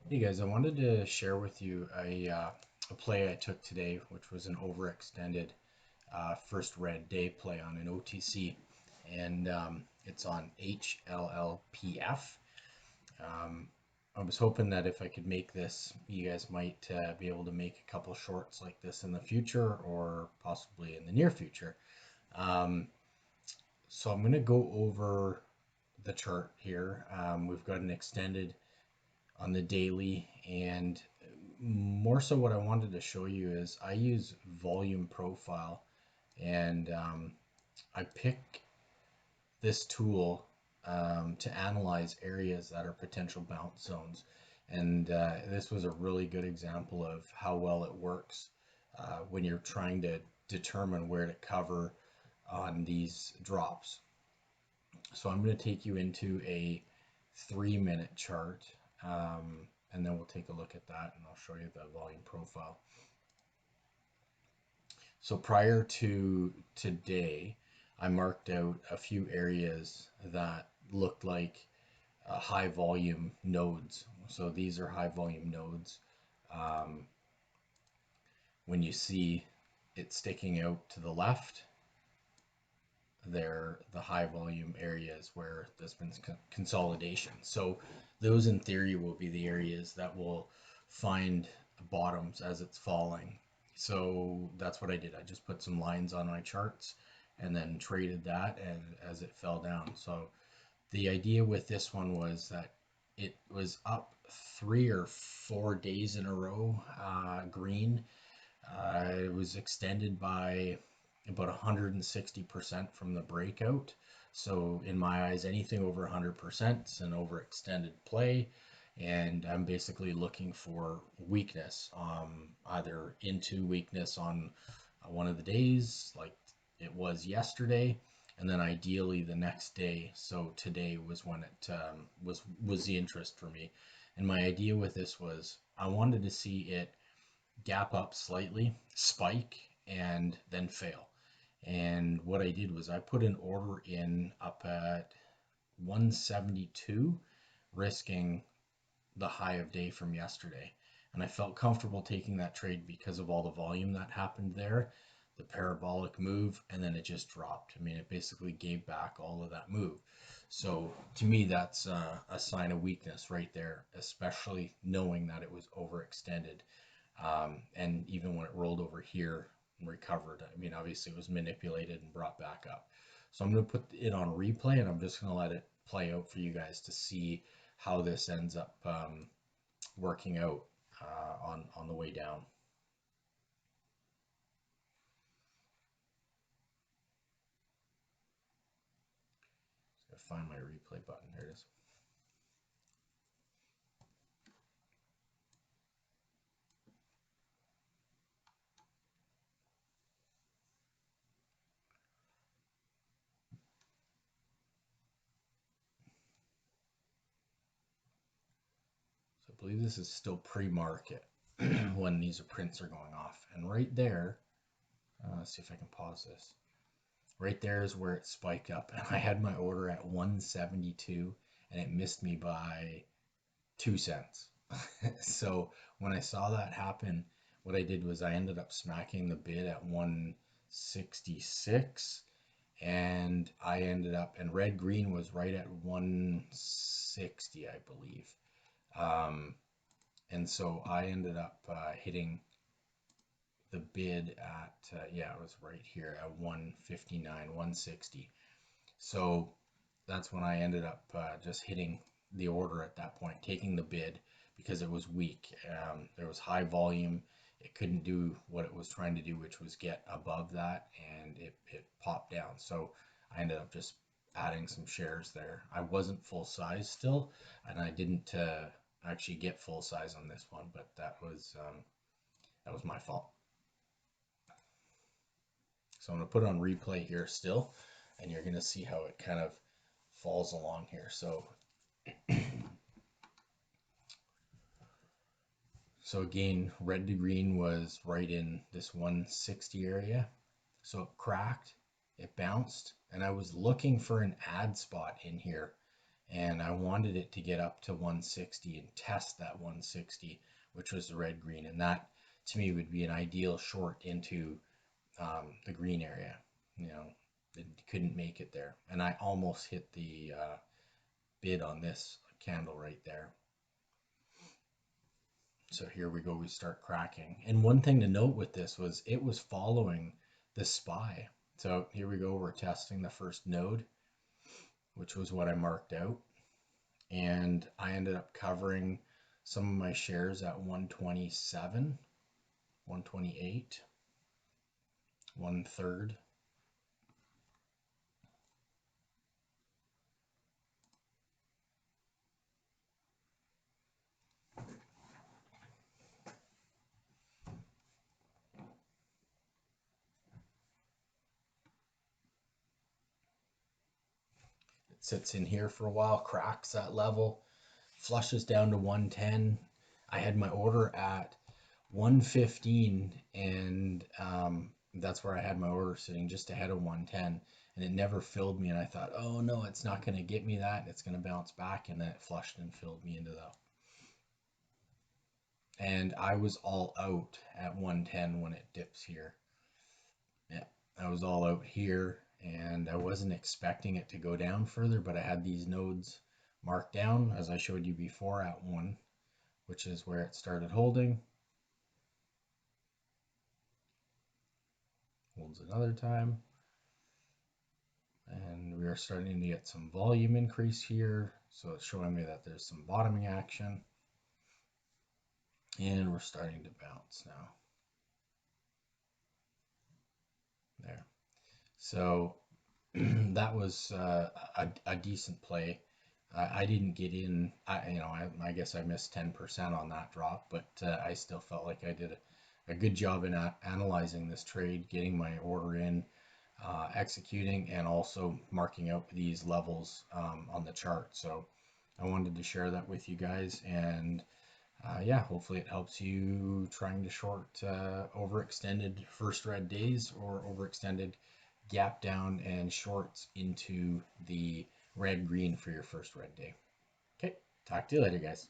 Hey guys, I wanted to share with you a play I took today, which was an overextended first red day play on an OTC, and it's on HLLPF. Um, I was hoping that if I could make this, you guys might be able to make a couple shorts like this in the future or possibly in the near future. Um, so I'm going to go over the chart here. We've got an extended on the daily, and more so what I wanted to show you is I use volume profile, and I pick this tool to analyze areas that are potential bounce zones, and this was a really good example of how well it works when you're trying to determine where to cover on these drops. So I'm going to take you into a 3-minute chart, and then we'll take a look at that and I'll show you the volume profile. So prior to today, I marked out a few areas that looked like high volume nodes. So these are high volume nodes. Um, when you see it sticking out to the left, they're the high volume areas where there's been consolidation. So those in theory will be the areas that will find bottoms as it's falling. So that's what I did. I just put some lines on my charts and then traded that and as it fell down. So the idea with this one was that it was up 3 or 4 days in a row, green. It was extended by about 160% from the breakout. So in my eyes, anything over 100% is an overextended play. And I'm basically looking for weakness, either into weakness on one of the days, like it was yesterday, and then ideally the next day. So today was when it was the interest for me. And my idea with this was I wanted to see it gap up slightly, spike, and then fail. And what I did was I put an order in up at 172, risking the high of day from yesterday. And I felt comfortable taking that trade because of all the volume that happened there, the parabolic move, and then it just dropped. I mean, it basically gave back all of that move. So to me, that's a sign of weakness right there, especially knowing that it was overextended. And even when it rolled over here and recovered, I mean, obviously it was manipulated and brought back up. So I'm going to put it on replay and I'm just going to let it play out for you guys to see how this ends up working out on the way down. So find my replay button. There it is. So I believe this is still pre-market when these prints are going off. And right there, let's see if I can pause this. Right there is where it spiked up, and I had my order at 172, and it missed me by 2 cents. So when I saw that happen, what I did was I ended up smacking the bid at 166, and I ended up, and red green was right at 160, I believe. Um, and so I ended up hitting the bid at, yeah, it was right here at 159, 160. So that's when I ended up just hitting the order at that point, taking the bid because it was weak. There was high volume. It couldn't do what it was trying to do, which was get above that, and it popped down. So I ended up just adding some shares there. I wasn't full size still, and I didn't actually get full size on this one, but that was my fault. So I'm going to put it on replay here still, and you're going to see how it kind of falls along here. So again, red to green was right in this 160 area. So it cracked, it bounced, and I was looking for an ad spot in here. and I wanted it to get up to 160 and test that 160, which was the red green, and that to me would be an ideal short into the green area. You know, it couldn't make it there, and I almost hit the bid on this candle right there. So here we go, we start cracking. And one thing to note with this was it was following the SPY. So here we go, we're testing the first node, which was what I marked out. And I ended up covering some of my shares at 127, 128, 1/3. It sits in here for a while, cracks that level, flushes down to 110. I had my order at 115, and that's where I had my order sitting just ahead of 110, and it never filled me. And I thought, oh no, it's not going to get me that. It's going to bounce back, and then it flushed and filled me into that. And I was all out at 110 when it dips here. Yeah, I was all out here, and I wasn't expecting it to go down further, but I had these nodes marked down as I showed you before at 1, which is where it started holding. Holds another time. And we are starting to get some volume increase here. So it's showing me that there's some bottoming action. And we're starting to bounce now. There. So that was a decent play. I didn't get in. I guess I missed 10% on that drop, but I still felt like I did a good job in analyzing this trade, getting my order in, executing, and also marking out these levels on the chart. So I wanted to share that with you guys, and yeah, hopefully it helps you trying to short overextended first red days or overextended gap down and shorts into the red green for your first red day. Okay, talk to you later, guys.